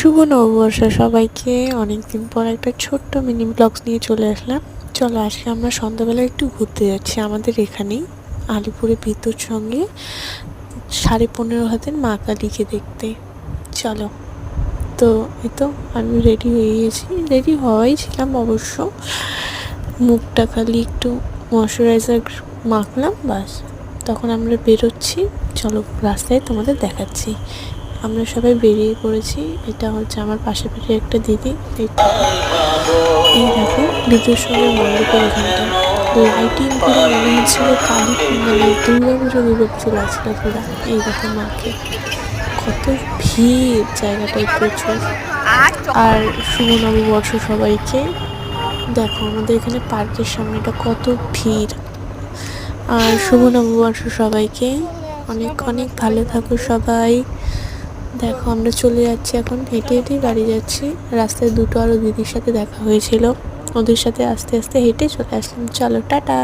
শুভ নববর্ষ সবাইকে। অনেকদিন পর একটা ছোট্ট মিনি ব্লগস নিয়ে চলে আসলাম। চলো আজকে আমরা সন্ধ্যাবেলা একটু ঘুরতে যাচ্ছি আমাদের এখানেই আলিপুরে বিদ্যুৎ সঙ্গে 15.5 হাতের মা কালীকে দেখতে। চলো, তো এই তো আমি রেডি হয়ে গেছি, রেডি হওয়াই ছিলাম অবশ্য। মুখটা খালি একটু ময়শ্চারাইজার মাখলাম, বাস। তখন আমরা বেরোচ্ছি। চলো রাস্তায় তোমাদের দেখাচ্ছি। আমরা সবাই বেরিয়ে পড়েছি। এটা হচ্ছে আমার পাশে পাশে একটা দিদি। এই দেখো বিদ্যুৎ সঙ্গের মণ্ডপের এখানটা লাইটিং পুরো মনে হচ্ছিল কালী মানে দুর্গাপুজো লাগছিল পুরা। এই দেখো মাকে, কত ভিড়, জায়গাটায় প্রচুর। আর শুভ নববর্ষ সবাইকে। দেখো আমাদের এখানে পার্কের সামনেটা কত ভিড়। আর শুভ নববর্ষ সবাইকে। অনেক অনেক ভালো থাকো সবাই। দেখো আমরা চলে যাচ্ছি, এখন হেঁটে হেঁটেই বাড়ি যাচ্ছি। রাস্তায় দুটো আরও দিদির সাথে দেখা হয়েছিল, ওদের সাথে আস্তে আস্তে হেঁটে চলে আসলাম। চলো টাটা।